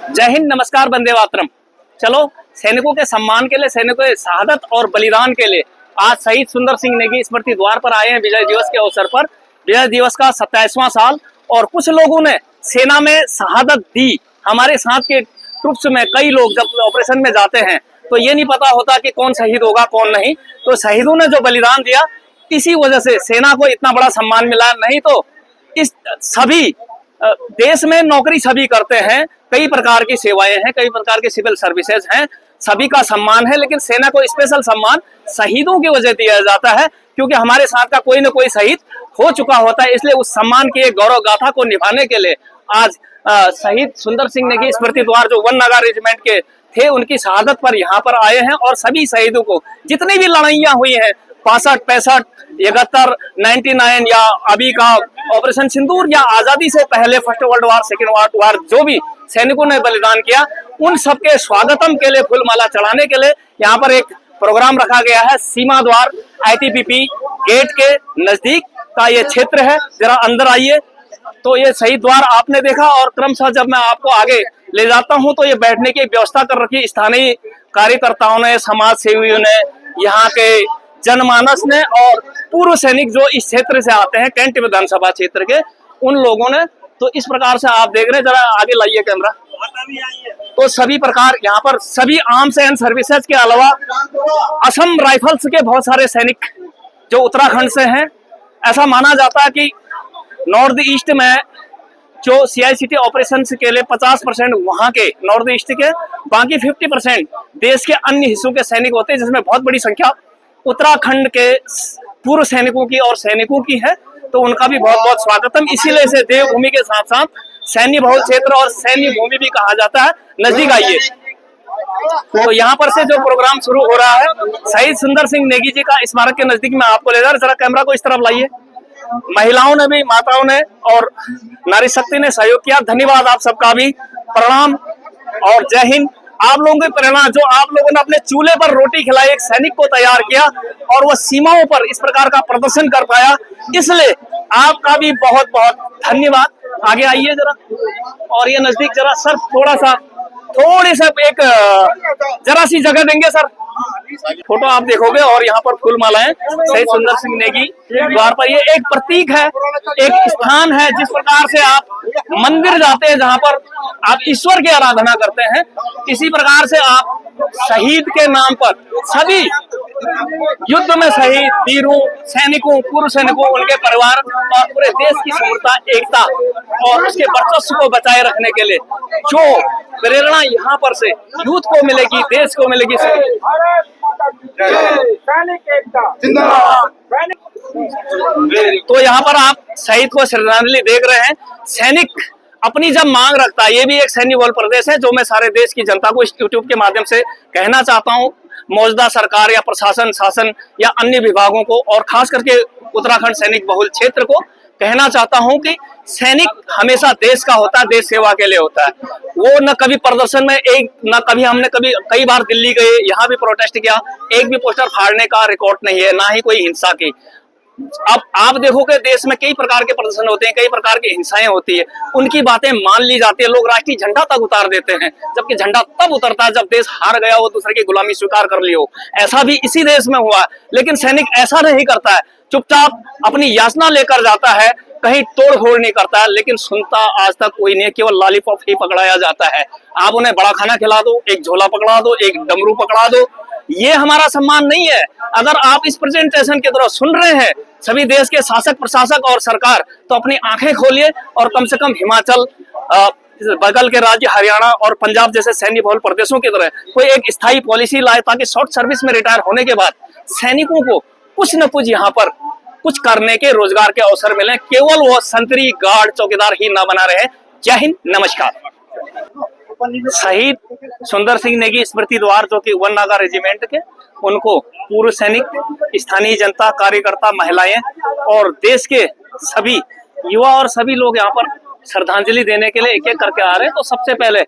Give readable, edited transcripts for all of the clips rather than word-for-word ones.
जय हिंद, नमस्कार, वंदे मातरम। चलो, सैनिकों के सम्मान के लिए, सैनिकों के शहादत और बलिदान के लिए आज शहीद सुंदर सिंह नेगी स्मृति द्वार पर आए हैं। विजय दिवस के अवसर पर, विजय दिवस का 27वां साल, और कुछ लोगों ने सेना में शहादत दी। हमारे साथ के ट्रुप्स में कई लोग जब ऑपरेशन में जाते हैं तो ये नहीं पता होता कि कौन शहीद होगा कौन नहीं। तो शहीदों ने जो बलिदान दिया, इसी वजह से सेना को इतना बड़ा सम्मान मिला। नहीं तो इस सभी देश में नौकरी सभी करते हैं, कई प्रकार की सेवाएं हैं, कई प्रकार के सिविल सर्विसेज हैं, सभी का सम्मान है, लेकिन सेना को स्पेशल सम्मान शहीदों की वजह दिया जाता है, क्योंकि हमारे साथ का कोई न कोई शहीद हो चुका होता है। इसलिए उस सम्मान की गौरव गाथा को निभाने के लिए आज शहीद सुंदर सिंह नेगी स्मृति द्वार जो 1 नागा रेजिमेंट के थे, उनकी शहादत पर यहाँ पर आए हैं। और सभी शहीदों को, जितनी भी लड़ाइयाँ हुई हैं, 65, 65, 71, 99 या अभी का ऑपरेशन सिंदूर या आजादी से पहले first world war, second world war, जो भी सैनिकों ने बलिदान किया, उन सबके स्वागतम के लिए, फूलमाला चढ़ाने के लिए यहाँ पर एक प्रोग्राम रखा गया है। सीमा द्वार ITBP गेट के नजदीक का ये क्षेत्र है। जरा अंदर आइए। तो ये शहीद द्वार आपने देखा, और क्रमशः जब मैं आपको आगे ले जाता हूँ तो ये बैठने की व्यवस्था कर रखी स्थानीय कार्यकर्ताओं ने, समाज सेवियों ने, यहाँ के जनमानस ने, और पूर्व सैनिक जो इस क्षेत्र से आते हैं, कैंट विधानसभा क्षेत्र के, उन लोगों ने। तो इस प्रकार से आप देख रहे हैं, जरा आगे लाइए कैमरा। तो सभी प्रकार यहाँ पर सभी आर्म्स एंड सर्विसेज के अलावा असम राइफल्स के बहुत सारे सैनिक जो उत्तराखंड से हैं। ऐसा माना जाता है कि नॉर्थ ईस्ट में जो CICT ऑपरेशन के लिए 50% वहां के नॉर्थ ईस्ट के, बाकी 50% देश के अन्य हिस्सों के सैनिक होते हैं, जिसमें बहुत बड़ी संख्या उत्तराखंड के पूर्व सैनिकों की और सैनिकों की है। तो उनका भी बहुत बहुत स्वागतम। इसीलिए इसे देवभूमि के साथ साथ सैन्य बहुल क्षेत्र और सैन्य भूमि भी कहा जाता है। नजदीक आइए। तो यहाँ पर से जो प्रोग्राम शुरू हो रहा है, शहीद सुंदर सिंह नेगी जी का स्मारक के नजदीक में आपको ले जा रहा। जरा कैमरा को इस तरफ लाइए। महिलाओं ने भी, माताओं ने और नारी शक्ति ने सहयोग किया। धन्यवाद आप सबका भी, प्रणाम और जय हिंद। आप लोगों की प्रेरणा, जो आप लोगों ने अपने चूल्हे पर रोटी खिलाई, एक सैनिक को तैयार किया और वह सीमाओं पर इस प्रकार का प्रदर्शन कर पाया, इसलिए आपका भी बहुत बहुत धन्यवाद। आगे आइए जरा, और ये नजदीक जरा सर, थोड़ी सा एक जरा सी जगह देंगे सर। फोटो आप देखोगे, और यहाँ पर फूल मालाएं शहीद सुंदर सिंह नेगी द्वार पर, ये एक प्रतीक है, एक स्थान है। जिस प्रकार से आप मंदिर जाते हैं जहाँ पर आप ईश्वर की आराधना करते हैं, इसी प्रकार से आप शहीद के नाम पर सभी युद्ध में शहीद वीरों, सैनिकों, पूर्व सैनिकों, उनके परिवार और पूरे देश की समृद्धता, एकता और उसके वर्चस्व को बचाए रखने के लिए जो प्रेरणा यहाँ पर से यूथ को मिलेगी, देश को मिलेगी। तो यहाँ पर आप शहीद को श्रद्धांजलि देख रहे हैं। सैनिक अपनी जब मांग रखता है, ये भी एक सैन्य बहुल प्रदेश है, जो मैं सारे देश की जनता को इस यूट्यूब के माध्यम से कहना चाहता हूँ, मौजूदा सरकार या प्रशासन, शासन या अन्य विभागों को, और खास करके उत्तराखंड सैनिक बहुल क्षेत्र को कहना चाहता हूं कि सैनिक हमेशा देश का होता है, देश सेवा के लिए होता है। वो न कभी प्रदर्शन में न कभी हमने कई बार दिल्ली गए, यहाँ भी प्रोटेस्ट किया, एक भी पोस्टर फाड़ने का रिकॉर्ड नहीं है, ना ही कोई हिंसा की। अब आप देखोगे देश में कई प्रकार के प्रदर्शन होते हैं, कई प्रकार की हिंसाएं होती है, उनकी बातें मान ली जाती है, लोग राष्ट्रीय झंडा तक उतार देते हैं, जबकि झंडा तब उतरता है जब देश हार गया हो, दूसरे की गुलामी स्वीकार कर ली हो। ऐसा भी इसी देश में हुआ, लेकिन सैनिक ऐसा नहीं करता है, चुपचाप अपनी याचना लेकर जाता है, कहीं तोड़ फोड़ नहीं करता है। लेकिन सुनता आज तक कोई नहीं, केवल लॉलीपॉप ही पकड़ाया जाता है। आप उन्हें बड़ा खाना खिला दो, एक झोला पकड़ा दो, एक डमरू पकड़ा दो, ये हमारा सम्मान नहीं है। अगर आप इस प्रेजेंटेशन की तरह सुन रहे हैं सभी देश के शासक, प्रशासक और सरकार, तो अपनी आंखें खोलिए और कम से कम हिमाचल, बगल के राज्य हरियाणा और पंजाब जैसे सैन्य बहुल प्रदेशों की तरह कोई एक स्थायी पॉलिसी लाए, ताकि शॉर्ट सर्विस में रिटायर होने के बाद सैनिकों को कुछ न कुछ यहाँ पर कुछ करने के, रोजगार के अवसर मिले, केवल वो संतरी गार्ड चौकीदार ही ना बना रहे। जय हिंद, नमस्कार। शहीद सुंदर सिंह नेगी स्मृति द्वार जो कि 1 नागा रेजिमेंट के, उनको पूर्व सैनिक, स्थानीय जनता, कार्यकर्ता, महिलाएं और देश के सभी युवा और सभी लोग यहाँ पर श्रद्धांजलि देने के लिए एक एक करके आ रहे हैं। तो सबसे पहले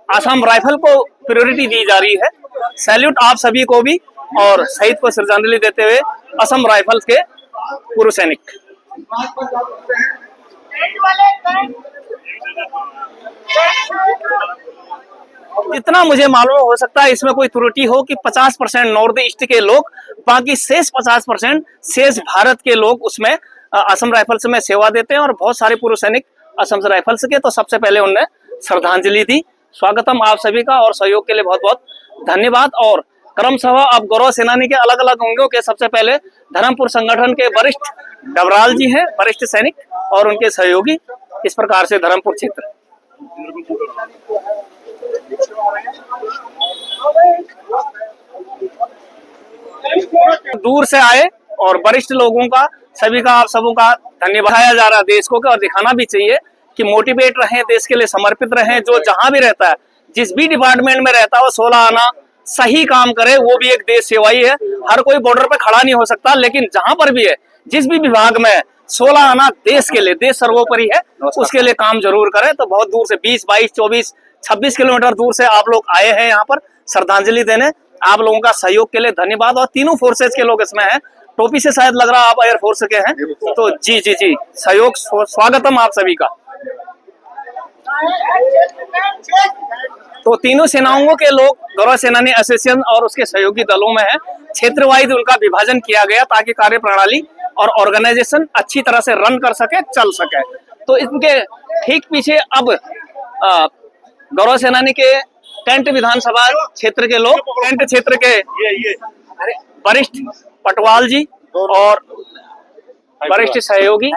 असम राइफल को प्रायोरिटी दी जा रही है। सैल्यूट आप सभी को भी, और शहीद को श्रद्धांजलि देते हुए असम राइफल्स के पूर्व सैनिक। इतना मुझे मालूम हो सकता है इसमें कोई त्रुटि हो कि 50% नॉर्थ ईस्ट के लोग, बाकी शेष 50% शेष भारत के लोग उसमें असम राइफल्स में सेवा देते हैं और बहुत सारे पूर्व सैनिक असम राइफल्स के। तो सबसे पहले उनने श्रद्धांजलि दी। स्वागतम आप सभी का और सहयोग के लिए बहुत बहुत धन्यवाद। और क्रमशः अब गौरव सेनानी के अलग अलग अंगों के सबसे पहले धर्मपुर संगठन के वरिष्ठ डबराल जी हैं, वरिष्ठ सैनिक, और उनके सहयोगी। इस प्रकार से धर्मपुर क्षेत्र दूर से आए और वरिष्ठ लोगों का, सभी का, आप सबों का धन्यवाद जा रहा है देश को, और दिखाना भी चाहिए कि मोटिवेट रहें, देश के लिए समर्पित रहें। जो जहां भी रहता है, जिस भी डिपार्टमेंट में रहता है, 16 आना सही काम करे, वो भी एक देश सेवा ही है। हर कोई बॉर्डर पे खड़ा नहीं हो सकता, लेकिन जहां पर भी है, जिस भी विभाग में 16 आना देश के लिए, देश सर्वोपरि है, उसके लिए काम जरूर करें। तो बहुत दूर से 20, 22, 24, 26 किलोमीटर दूर से आप लोग आए हैं यहाँ पर श्रद्धांजलि देने। आप लोगों का सहयोग के लिए धन्यवाद। और तीनों फोर्सेज के लोग इसमें हैं। टोपी से शायद लग रहा है आप एयरफोर्स के हैं, तो जी जी जी, सहयोग, स्वागतम आप सभी का। तो तीनों सेनाओं के लोग गौरव सेनानी एसोसिएशन और उसके सहयोगी दलों में है। क्षेत्र वाइज उनका विभाजन किया गया ताकि कार्य प्रणाली और ऑर्गेनाइजेशन अच्छी तरह से रन कर सके, चल सके। तो इनके ठीक पीछे अब गौरव सेनानी के टेंट विधानसभा क्षेत्र के लोग, टेंट क्षेत्र के वरिष्ठ पटवाल जी और वरिष्ठ सहयोगी